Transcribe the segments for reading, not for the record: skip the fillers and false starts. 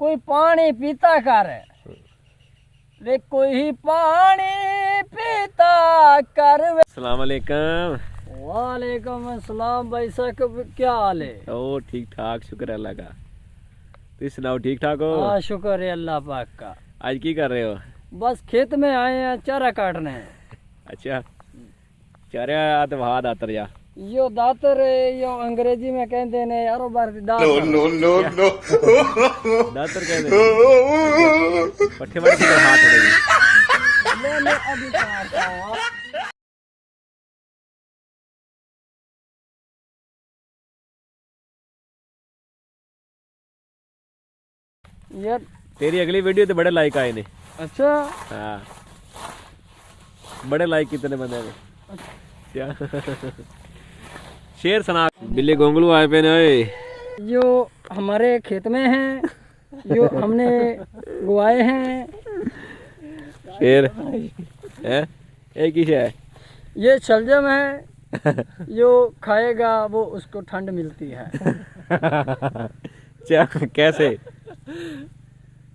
कोई पानी पीता कर रे, कोई पानी पीता कर। अस्सलाम वालेकुम। वालेकुम अस्सलाम भाई साहब, क्या हाल है? ओ ठीक ठाक, शुक्र है अल्लाह का। तुम सुनाओ, ठीक ठाक हो? हाँ शुक्र है अल्लाह पाक का। आज की कर रहे हो? बस खेत में आए हैं, चारा काटने हैं। अच्छा, चारे आते वहां दातर जा। यो दातर यो अंग्रेजी में कहते ने यारो बार दातर। नो दातर कहते पट्ठे वाले के हाथ उड़ेगी। मैं अभी काटता हूँ। यार तेरी अगली वीडियो तो बड़े लाइक आए ने। अच्छा, हाँ, बड़े लाइक कितने बंदे ने? क्या शेर सुना। बिल्ली गोंगलू आए पे ने। जो हमारे खेत में हैं, जो हमने गुआए हैं। शेर है एक ही है। ये शलजम है, जो खाएगा वो उसको ठंड मिलती है। क्या कैसे?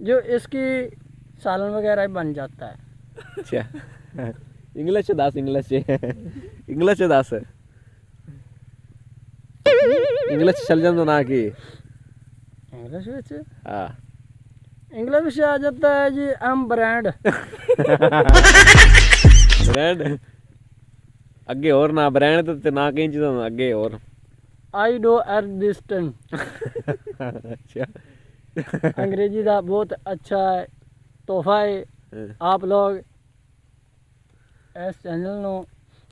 जो इसकी सालन वगैरह बन जाता है। अच्छा, इंग्लिश दस, इंग्लिश दस, इंग्लिश शलजम तो ना की इंग्लिश विच हाँ। इंग्लिश आ जाता है जी एम ब्रांड। ब्रांड अगे और ना, ब्रांड तो ना कहीं चीज़ अगे और आई डो एर डिस्टेंट। अच्छा अंग्रेजी का बहुत अच्छा है तोहफा है। आप लोग इस चैनल नो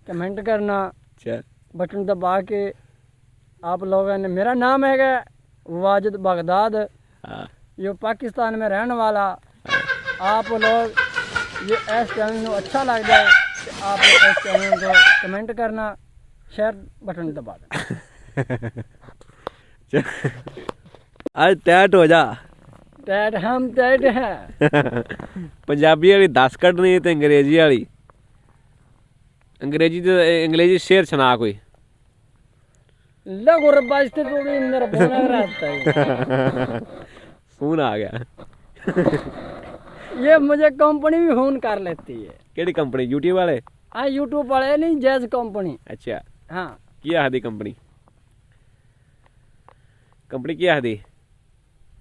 कमेंट करना, अच्छा बटन दबा के। आप लोगों ने, मेरा नाम है वाजिद बगदाद, हाँ। जो पाकिस्तान में रहने वाला। आप लोग ये इस चैनल को अच्छा लग जाए तो आप लोग इस चैनल को कमेंट करना, शेयर बटन दबा दें। आज टैट हो जा। टैट हम टैट हैं। पंजाबी वाली 10 कटनी ते अंग्रेजी वाली। अंग्रेजी तो अंग्रेजी शेर सुना कोई। लगो रबाज तो थोड़ी अंदर बोला रहता है। फोन आ गया। ये मुझे कंपनी भी फोन कर लेती है। केड़ी कंपनी? यूट्यूब वाले? हाँ यूट्यूब वाले नहीं, जैज कंपनी। अच्छा, हाँ क्या आदि कंपनी? कंपनी क्या आदि?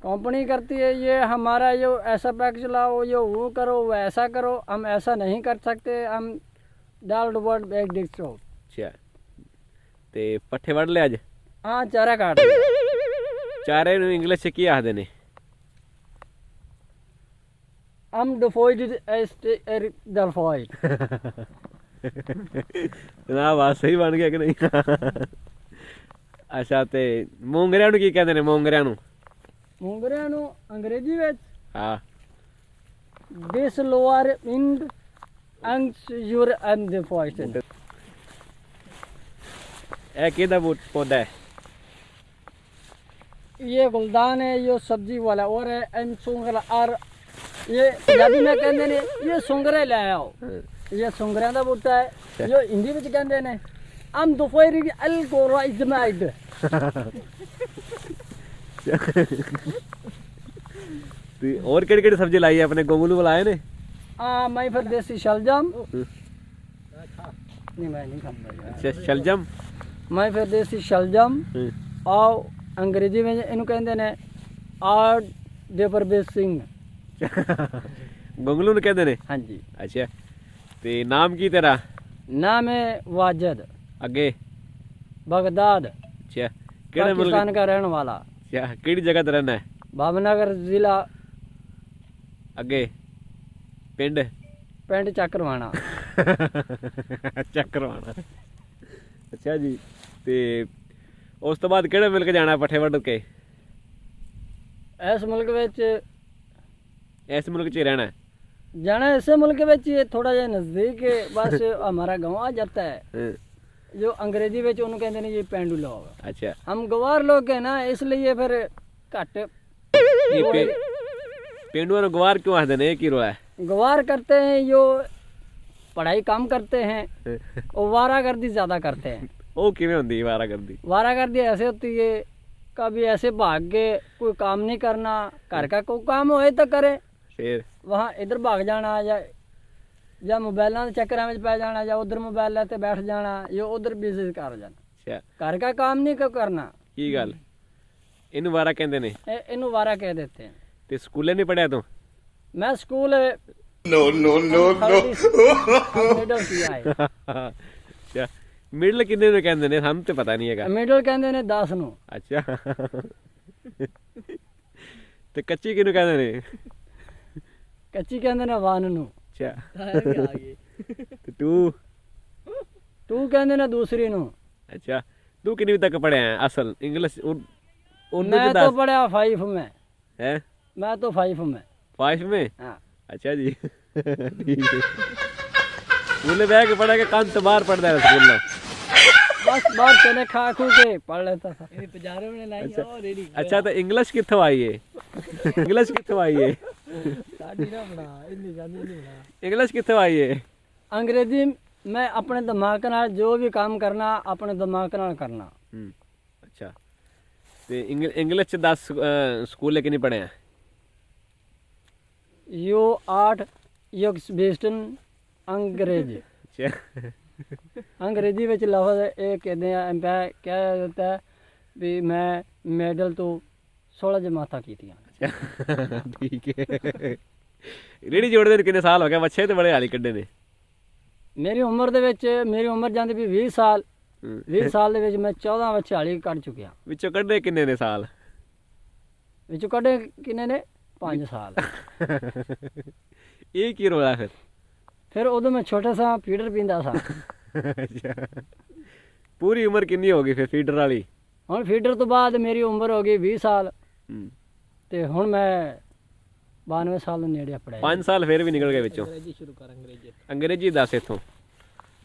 कंपनी करती है ये हमारा, जो ऐसा पैक चलाओ, जो वो करो, वैसा करो। हम ऐसा नहीं कर सकते, हम डाल डुबट बैग डिक्स हो। अच्छा, ते पट्ठे वड़ ले अज? हाँ चारा काट लिया। चारे नु इंग्लिश च की आखदे ने? हम डिफॉइड डिफॉइड। ना बात सही बन गया कि नहीं? अच्छा, ते मोंगरिया नु की कहंदे ने? मोंगरिया नु मुंगरिया नु अंग्रेजी में हाँ। This lower end hangs your and the poison. ए केदा पौधा है? ये गुलदान है, ये सब्जी वाला और है एन सुंगरा। और ये पंजाबी में कहते ने ये सुंगरे ले आओ। ये सुंगरिया का बूटा है। जो हिंदी में कहते ने हम दोपहरी अल्गोरिथमाइड। और केड़ी केड़ी सब्जी लाई है अपने? गोंगलू लाए ने? हाँ मैं फिर देसी शलजम नहीं, मैं नहीं खाता। अच्छा, शलजम। मैं फिर देसी शलजम और अंग्रेजी में इन्हों कहते ने आर्ट देपर बेस सिंह। गोंगलू ने कहते ने? हाँ जी। अच्छा, ते नाम की तेरा? नाम है वाजिद अगे बगदाद, अच्छा, केड़े मुल्क? पाकिस्तान का रहने वाला। अच्छा, केड़ी जगह ते रहना है? भावनगर जिला, अगे पिंड? पिंड चक्रवाना। चक्रवाना। अच्छा जी, ते उस तो बाद केड़े मुल्क जाना पट्ठे वड्ड के? इस मुल्क विच इस मुल्क च ही रहना है? जाना ऐसे मुल्क विच ये थोड़ा जा नज़दीक है, बस हमारा गाँव आ जाता है। जो अंग्रेजी में उन्होंने कहते हैं ये पेंडू लोग। अच्छा, हम गवार लोग हैं ना, इसलिए फिर घट पेंडुआ ने गवार क्यों आखदे ने? की रोला है? गवार करते हैं, जो पढ़ाई कम करते हैं और वारागर्दी ज़्यादा करते हैं। ओ किवें हुंदी वारागर्दी? वारागर्दी ऐसे होती है, कभी ऐसे भाग के कोई काम नहीं करना, घर का कोई काम होए तो करे, फिर वहाँ इधर भाग जाना या मोबाइलों के चक्कर में पै जाना, या उधर मोबाइल लेते बैठ जाना, या उधर बिजनेस कर जाना। अच्छा घर का काम नहीं क्यों करना। की गल इनू वारा कहते ने? इनू वारा कह देते हैं। ते स्कूले नहीं पढ़िया तू? मैं स्कूल मिडल किया है। अच्छा मिडल किन्ने नु कहंदे ने? हम तो पता नहीं है। मिडल कहंदे ने 10 नु। अच्छा ते कच्ची किनु कहंदे ने? कच्ची कहंदे ने 1 नु। अच्छा ते तू कहंदे ने दूसरी नु। अच्छा तू कितनी तक पढ़े हैं असल इंग्लिश? मैं तो पढ़ा 5 में है। मैं तो 5 में। 5 में? हाँ। अच्छा जी ठीक है। स्कूल में बैठ के पढ़ा के कान तो बाहर पढ़ता है स्कूल में? बस बाहर चने खा खू के पढ़ लेता था। अच्छा तो इंग्लिश कित्थों आई है? इंग्लिश कित्थों आई है? इंग्लिश कित्थों आई है? अंग्रेजी मैं अपने दिमाग नाल जो भी काम करना अपने दिमाग नाल करना। अच्छा ते इंग्लिश 10 स्कूल कितने पढ़े हैं? यो 8 यो वेस्टर्न अंग्रेजी। अंग्रेजी विच लफ्ज़ ये कहते हैं क्या होता है भी मैं मेडल तो 16 जमाता की थी। ठीक है। रेडी जोड़दे कितने साल हो गए? बच्चे तो बड़े हाली कड्डे ने। मेरी उम्र दे विच मेरी उम्र जांदी भी 20 साल। 20 साल दे विच मैं 14 बच्चे हाली कट चुकिया। विचों कड्डे किन्ने ने साल? विचों कड्डे किन्ने ने? 5 साल। ये की रोला फिर उदों मैं छोटा सा फीडर पींदा सा। अच्छा पूरी उम्र कितनी होगी फिर फीडर वाली? हुण फीडर तो बाद मेरी उम्र हो गई 20 साल ते हुण मैं 92 साल नेड़े पढ़ाया। 5 साल फिर भी निकल गए विचों। अंग्रेजी शुरू कर। अंग्रेजी दस इथों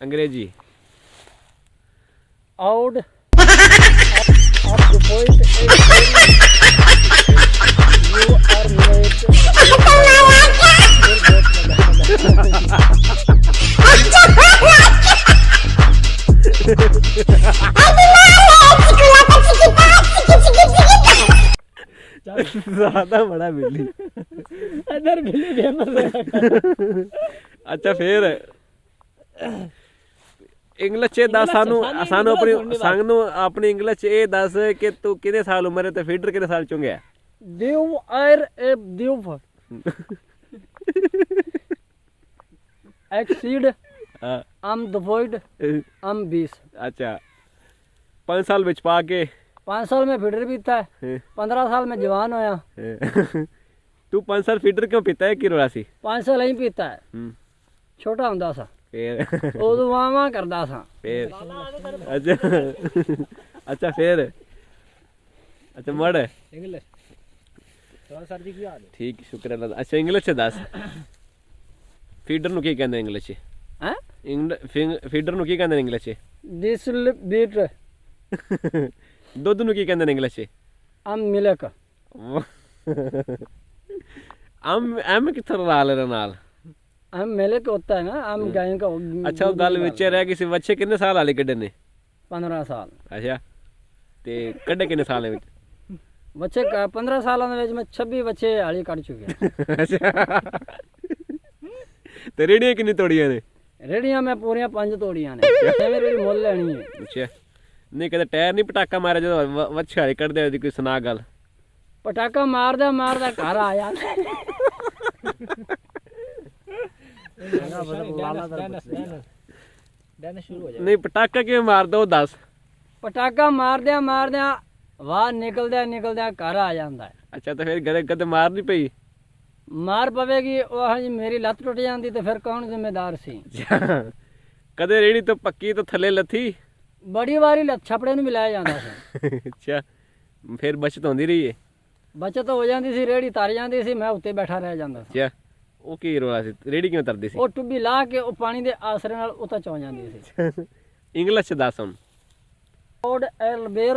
अंग्रेजी out of the point you are late. ज्यादा बड़ा बिल्ली इधर बिल्ली फेमस है। अच्छा फिर इंग्लिश च दस सानू अपनी इंग्लिश च ये दस कि तू कितने साल उम्र है ते फीडर कितने साल चुंगे? दिव आर ए दिव एक्सीड आम द वॉइड आम 20। अच्छा 5 साल विच पा के 5 साल में फीडर पीता है। 15 साल में जवान होया। तू 5 साल फीडर क्यों पीता है? की रोला सी? 5 साल ही पीता है। छोटा हुंदा सा फिर उदों वाह करदा सा। फिर अच्छा अच्छा फिर अच्छा मड़ इंग्लिश सर जी की हाल ठीक शुक्र अल्लाह। अच्छा इंग्लिश च दस फीडर नु की कहंदे इंग्लिश च? हैं फीडर नु की कहंदे इंग्लिश च? डिसल बीट। दुध नु की कहंदे इंग्लिश च? आम मिल्क। आम कित्थों ला ले नाल? आम मिल्क होता है ना, आम गाय का। अच्छा वो गल विच रह गई सी बच्चे कितने साल वाले कड्डे ने? 15 साल। अच्छा ते कड्डे कितने साल विच? बच्चे 15 सालों में मैं 26 बच्चे हाली कट चुके। अच्छा ते रेडियां कितनी तोड़ियां ने? रेडियां मैं पूरियां 5 तोड़ियां ने। मेरी मुल लेनी है। अच्छा नहीं कदे टायर नहीं पटाका मारे जो बच्चे हाली कड्डदे ओदी कोई सुना गल? पटाका मारदा मारदा घर आया। नहीं पटाका क्यों मारदा वो दस? पटाका मारदे मारदे वाह निकलदे घर आ जांदा है। अच्छा तो फिर गदे कदे मार नहीं पई? मार पवेगी वो जी मेरी लत टुट जाती तो फिर कौन जिम्मेदार सी? कदे रेड़ी तो पक्की तो थले लथी? बड़ी बारी लत छपड़े नूं मिलाया जांदा सी। अच्छा फिर बचत होंदी रही है? बचत हो जाती सी, रेड़ी तर जाती सी, मैं उत्ते बैठा रह जांदा सी। अच्छा ਉਹ ਕੀ ਰੋਲਾ ਸੀ? ਰੇੜੀ ਕਿਉਂ ਤਰਦੀ ਸੀ? ਉਹ ਟੁੱਬੀ ਲਾ ਕੇ ਉਹ ਪਾਣੀ ਦੇ ਆਸਰੇ ਨਾਲ ਉੱਤੇ ਚੌਂ ਜਾਂਦੀ ਸੀ। ਇੰਗਲਿਸ਼ ਚ ਦੱਸ ਹੁਣ। ਓਡ ਐਲਬੇਰ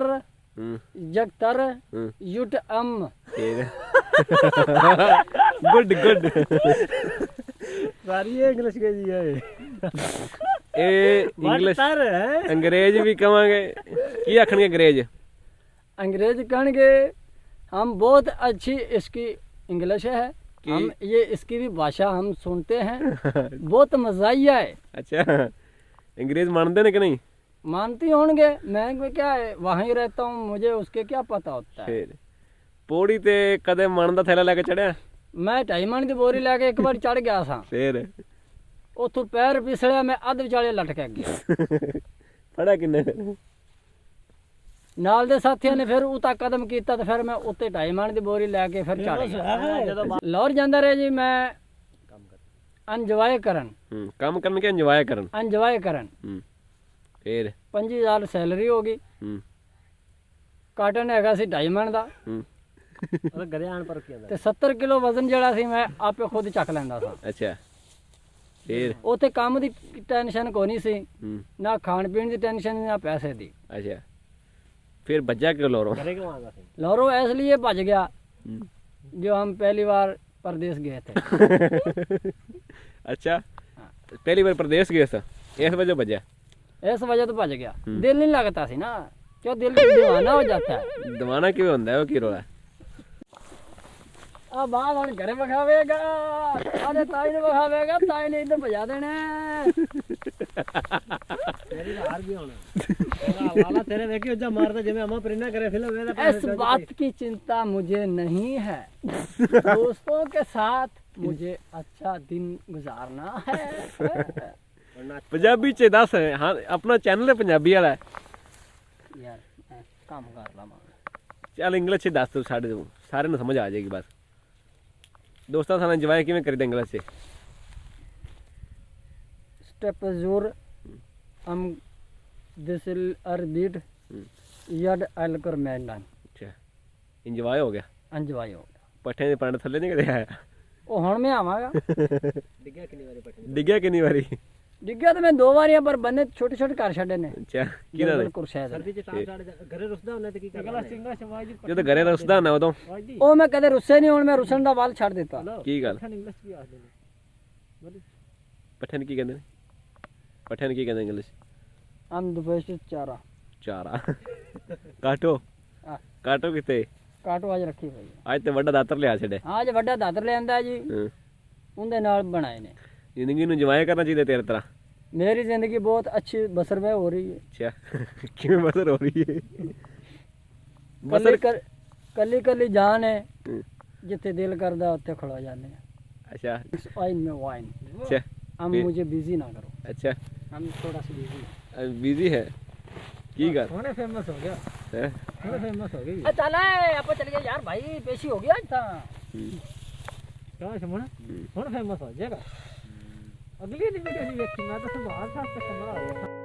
ਜਗਤਰ ਯੂਟ ਅਮ। ਗੁੱਡ ਗੁੱਡ ਸਾਰੀ ਇੰਗਲਿਸ਼ ਕੇ ਜੀ ਹੈ ਇਹ ਇੰਗਲਿਸ਼ ਅੰਗਰੇਜ਼ ਵੀ ਕਵਾਂਗੇ। ਕੀ ਆਖਣਗੇ ਅੰਗਰੇਜ਼? अंग्रेज कहेंगे हम बहुत अच्छी इसकी इंग्लिश है, हम ये इसकी भी भाषा हम सुनते हैं, बहुत मज़ाइया है। अच्छा, अंग्रेज मानते ने कि नहीं? मानती होंगे, मैं क्या है वहीं रहता हूँ, मुझे उसके क्या पता होता है। फिर पौड़ी ते कदे मन दा थैला लेके चढ़िया? मैं 2.5 मन की बोरी लेके एक बार चढ़ गया था, फिर उतो पैर फिसलिया, मैं अध विचाले लटक गया। फड़ा किन्ने? नाल दे साथियों ने फिर उता कदम किया, तो फिर मैं उत्ते 2.5 मन की बोरी लेके फिर चढ़ गया। लाहौर जांदा रहे जी मैं इंजॉय करन। काम करन के इंजॉय करन? इंजॉय करन। फिर 25,000 सैलरी होगी, काटन हैगा सी 2.5 मन दा, ते 70 किलो वजन जड़ा सी मैं आपे खुद चक लैंदा सा। अच्छा, फिर उत्थे काम दी टेंशन कोई नहीं सी, ना खान पीन दी टेंशन ना पैसे दी। अच्छा, फिर बच्चा क्यों लोरो? लाहौरों इसलिए भज गया जो हम पहली बार परदेश गए थे। अच्छा, पहली बार प्रदेश गए था, इस वजह बजा? इस वजह तो भज गया, दिल नहीं लगता सी ना, क्यों दिल दीवाना हो जाता है। दीवाना क्यों होता है, वो की रोला? आ बात हम घरे बखावेगा, अरे ताई ने बखावेगा, ताई ने इधर बजा देने। तेरी हार भी होना, तेरा वाला तेरे देखे जा मारता जिਵੇਂ अम्मा प्रेरणा करे फिल्म। इस बात की चिंता मुझे नहीं है, दोस्तों के साथ मुझे अच्छा दिन गुजारना है। पंजाबी च दस, हाँ अपना चैनल है पंजाबी वाला यार काम कर ला मां, चल इंग्लिश च दस, तू साढ़े तू सारे ਨੂੰ समझ आ जाएगी बस। दोस्तों साथ इंजॉय किवें करीदा इंग्लिश च? स्टेप जोर हम दिसल अरबीट यड अलकर मैदान। अच्छा, इंजॉय हो गया? इंजॉय हो गया। पट्ठे दे पांड थल्ले नहीं कदे आया? ਉਹ ਹੁਣ ਮੈਂ ਆਵਾਂਗਾ। ਡਿੱਗਿਆ ਕਿੰਨੀ ਵਾਰੀ? ਡਿੱਗਿਆ ਤਾਂ ਮੈਂ 2 ਵਾਰੀਆਂ, ਪਰ ਬੰਨੇ ਛੋਟੇ ਛੋਟੇ ਘਰ ਛੱਡੇ ਨੇ। ਅੱਛਾ, ਕਿਹਨਾਂ ਨੇ? ਸਰਦੀ ਚ ਘਰੇ ਰੁੱਸਦਾ ਹੁੰਦਾ ਤੇ ਕੀ ਕਰਦਾ? ਜਦੋਂ ਘਰੇ ਰੁੱਸਦਾ ਨਾ ਉਦੋਂ? ਉਹ ਮੈਂ ਕਦੇ ਰੁੱਸੇ ਨਹੀਂ, ਹੁਣ ਮੈਂ ਰੁੱਸਣ ਦਾ ਵੱਲ ਛੱਡ ਦਿੱਤਾ। ਕੀ ਗੱਲ? ਇੰਗਲਿਸ਼ ਵੀ ਆਖਦੇ ਨੇ। ਪੱਠੇ ਨੂੰ ਕੀ ਕਹਿੰਦੇ ਨੇ? ਪੱਠੇ ਨੂੰ ਕੀ ਕਹਿੰਦੇ ਇੰਗਲਿਸ਼? ਹਮ ਦੁਪਹਿਰ ਚਾਰਾ। ਚਾਰਾ ਕਾਟੋ? ਕਾਟੋ ਕਿਤੇ? ਕਾਟੋ ਅੱਜ ਰੱਖੀ ਹੋਈ ਹੈ। ਅੱਜ ਤੇ ਵੱਡਾ ਦਾਤਰ ਲਿਆ ਛੱਡੇ। ਹਾਂ ਅੱਜ ਵੱਡਾ ਦਾਤਰ ਲਿਆਂਦਾ ਜੀ, ਉਹਦੇ ਨਾਲ ਬਣਾਏ ਨੇ। ਜ਼ਿੰਦਗੀ ਨੂੰ ਇੰਜੋਏ ਕਰਨਾ ਚਾਹੀਦਾ ਤੇਰੇ ਤਰ੍ਹਾਂ। मेरी जिंदगी बहुत अच्छी बसर में हो रही है। अच्छा, क्यों बसर हो रही है? बसर कली कली जान है, जिथे दिल करदा उत्थे खड़ो जाने। अच्छा, वाइन में वाइन। अच्छा, हम मुझे बिजी ना करो। अच्छा, हम थोड़ा सा बिजी हैं। बिजी है की गल? ਹੁਣੇ ਫੇਮਸ ਹੋ ਗਿਆ, हैं? ਹੁਣੇ ਫੇਮਸ ਹੋ ਗਈ। चल आप चल गए यार भाई, पेशी हो गया था। ਕਹਾਂ ਸਮਣਾ ਹੁਣ ਫੇਮਸ ਹੋ ਜਾਏਗਾ। ਅਗਲੀ ਦੀ ਵੀਡੀਓ ਨਹੀਂ ਵੇਖੀ, ਮੈਂ ਤਾਂ ਸੁਭਾਅ ਸਾਫ ਤੇ ਕਮਰਾ ਹੋ ਗਿਆ।